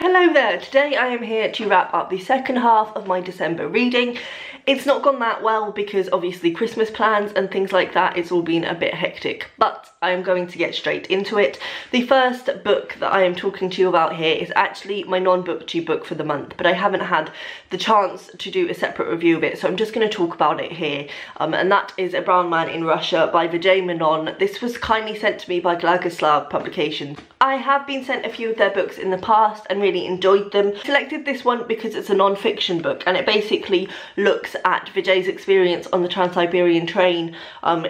Hello there, today I am here to wrap up the second half of my December reading. It's not gone that well because obviously Christmas plans and things like that, it's all been a bit hectic, but I am going to get straight into it. The first book that I am talking to you about here is actually my non-Pt.2 book for the month, but I haven't had the chance to do a separate review of it, so I'm just going to talk about it here. And that is A Brown Man in Russia by Vijay Menon. This was kindly sent to me by Glagoslav Publications. I have been sent a few of their books in the past and really enjoyed them. I selected this one because it's a non-fiction book and it basically looks at Vijay's experience on the Trans-Siberian train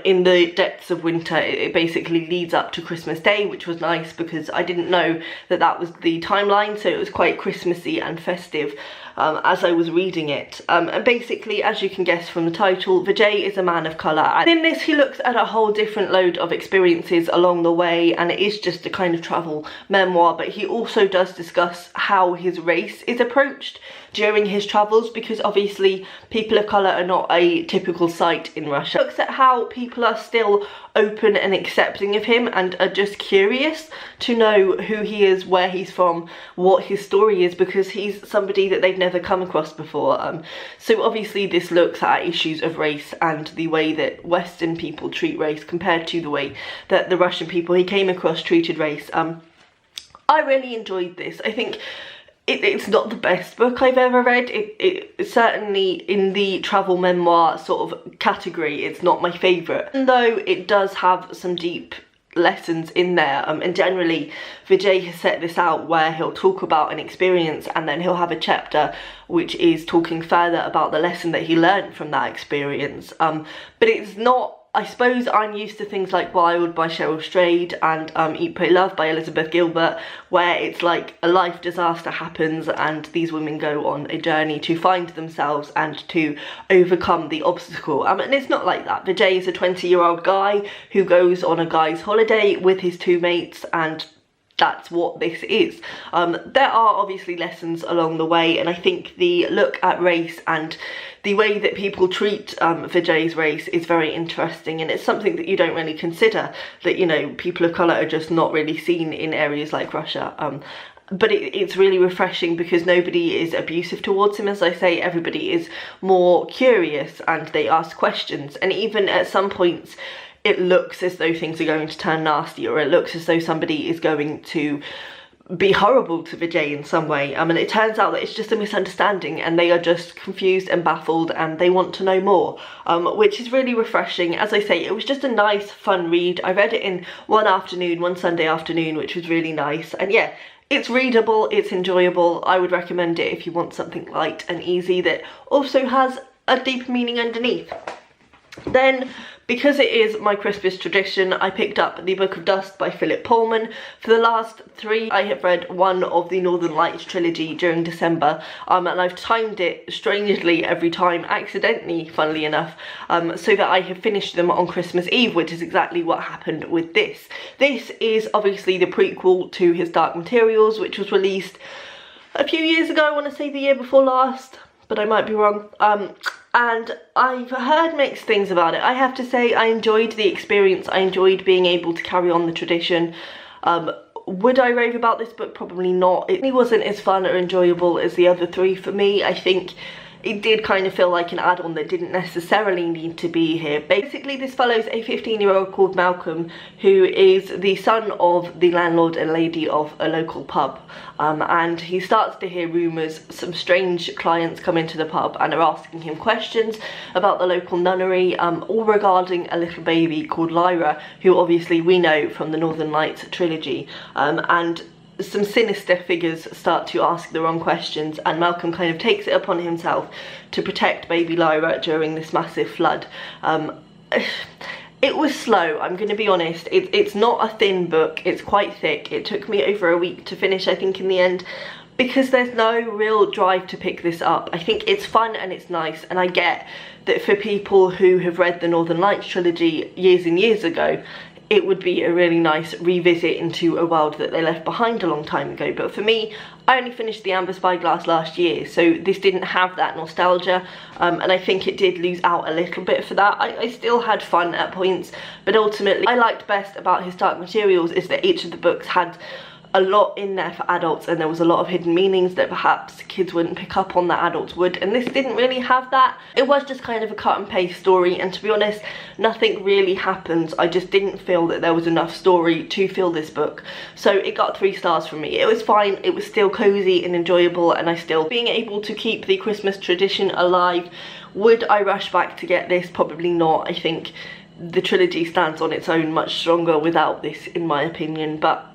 in the depths of winter. It basically leads up to Christmas Day, which was nice because I didn't know that that was the timeline, so it was quite Christmassy and festive as I was reading it. And basically, as you can guess from the title, Vijay is a man of colour, and in this he looks at a whole different load of experiences along the way, and it is just a kind of travel memoir, but he also does discuss how his race is approached during his travels, because obviously people of colour are not a typical sight in Russia. He looks at how people are still open and accepting of him and are just curious to know who he is, where he's from, what his story is, because he's somebody that they've never come across before. So obviously this looks at issues of race and the way that Western people treat race compared to the way that the Russian people he came across treated race. I really enjoyed this. I think it's not the best book I've ever read. It certainly in the travel memoir sort of category, it's not my favourite, even though it does have some deep lessons in there. And generally Vijay has set this out where he'll talk about an experience and then he'll have a chapter which is talking further about the lesson that he learned from that experience. But it's not, I suppose I'm used to things like Wild by Cheryl Strayed and Eat, Pray, Love by Elizabeth Gilbert, where it's like a life disaster happens and these women go on a journey to find themselves and to overcome the obstacle. And it's not like that. Vijay is a 20-year-old guy who goes on a guy's holiday with his two mates, and that's what this is. There are obviously lessons along the way, and I think the look at race and the way that people treat Vijay's race is very interesting, and it's something that you don't really consider, that, you know, people of colour are just not really seen in areas like Russia. But it's really refreshing because nobody is abusive towards him. As I say, everybody is more curious and they ask questions, and even at some points it looks as though things are going to turn nasty, or it looks as though somebody is going to be horrible to Vijay in some way. And it turns out that it's just a misunderstanding and they are just confused and baffled and they want to know more, which is really refreshing. As I say, it was just a nice, fun read. I read it in one Sunday afternoon, which was really nice. And yeah, it's readable, it's enjoyable. I would recommend it if you want something light and easy that also has a deep meaning underneath. Then, because it is my Christmas tradition, I picked up the Book of Dust by Philip Pullman. For the last 3, I have read one of the Northern Lights trilogy during December, and I've timed it strangely every time, accidentally, funnily enough, so that I have finished them on Christmas Eve, which is exactly what happened with this. This is obviously the prequel to his Dark Materials, which was released a few years ago, I want to say the year before last, but I might be wrong. And I've heard mixed things about it. I have to say I enjoyed the experience. I enjoyed being able to carry on the tradition. Would I rave about this book? Probably not. It really wasn't as fun or enjoyable as the other 3 for me. I think it did kind of feel like an add-on that didn't necessarily need to be here. Basically, this follows a 15-year-old called Malcolm, who is the son of the landlord and lady of a local pub. And he starts to hear rumours. Some strange clients come into the pub and are asking him questions about the local nunnery, all regarding a little baby called Lyra, who obviously we know from the Northern Lights trilogy. And some sinister figures start to ask the wrong questions, and Malcolm kind of takes it upon himself to protect baby Lyra during this massive flood. It was slow, I'm going to be honest. It's not a thin book, it's quite thick. It took me over a week to finish, I think, in the end, because there's no real drive to pick this up. I think it's fun and it's nice, and I get that for people who have read the Northern Lights trilogy years and years ago, it would be a really nice revisit into a world that they left behind a long time ago. But for me, I only finished The Amber Spyglass last year, so this didn't have that nostalgia, and I think it did lose out a little bit for that. I still had fun at points, but ultimately I liked best about his Dark Materials is that each of the books had a lot in there for adults, and there was a lot of hidden meanings that perhaps kids wouldn't pick up on that adults would, and this didn't really have that. It was just kind of a cut and paste story, and to be honest, nothing really happens. I just didn't feel that there was enough story to fill this book, so it got 3 stars from me. It was fine, it was still cozy and enjoyable, and I still being able to keep the Christmas tradition alive. Would I rush back to get this? Probably not. I think the trilogy stands on its own much stronger without this, in my opinion, but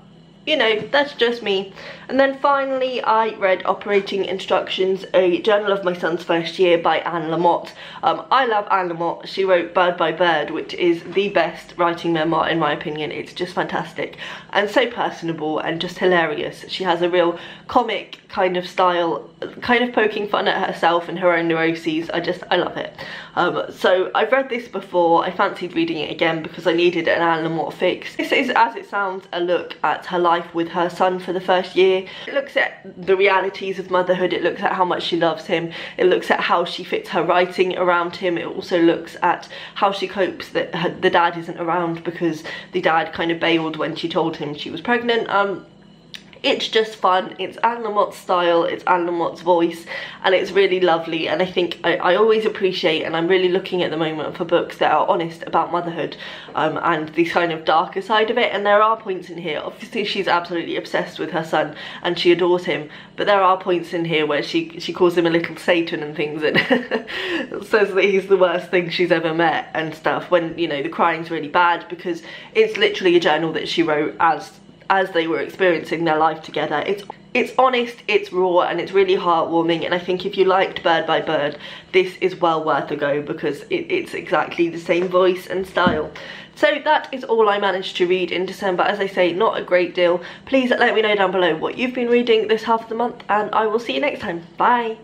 you know, that's just me. And then finally, I read Operating Instructions, a journal of my son's first year by Anne Lamott. I love Anne Lamott. She wrote Bird by Bird, which is the best writing memoir in my opinion. It's just fantastic and so personable and just hilarious. She has a real comic kind of style, kind of poking fun at herself and her own neuroses. I love it. So I've read this before. I fancied reading it again because I needed an Anne Lamott fix. This is, as it sounds, a look at her life with her son for the first year. It looks at the realities of motherhood, it looks at how much she loves him, it looks at how she fits her writing around him, it also looks at how she copes that the dad isn't around because the dad kind of bailed when she told him she was pregnant. It's just fun, it's Anne Lamott's style, it's Anne Lamott's voice, and it's really lovely. And I think I always appreciate, and I'm really looking at the moment for books that are honest about motherhood and the kind of darker side of it. And there are points in here, obviously she's absolutely obsessed with her son and she adores him, but there are points in here where she calls him a little Satan and things, and says that he's the worst thing she's ever met and stuff, when, you know, the crying's really bad because it's literally a journal that she wrote as they were experiencing their life together. It's honest, it's raw, and it's really heartwarming, and I think if you liked Bird by Bird, this is well worth a go because it's exactly the same voice and style. So that is all I managed to read in December. As I say, not a great deal. Please let me know down below what you've been reading this half of the month, and I will see you next time. Bye!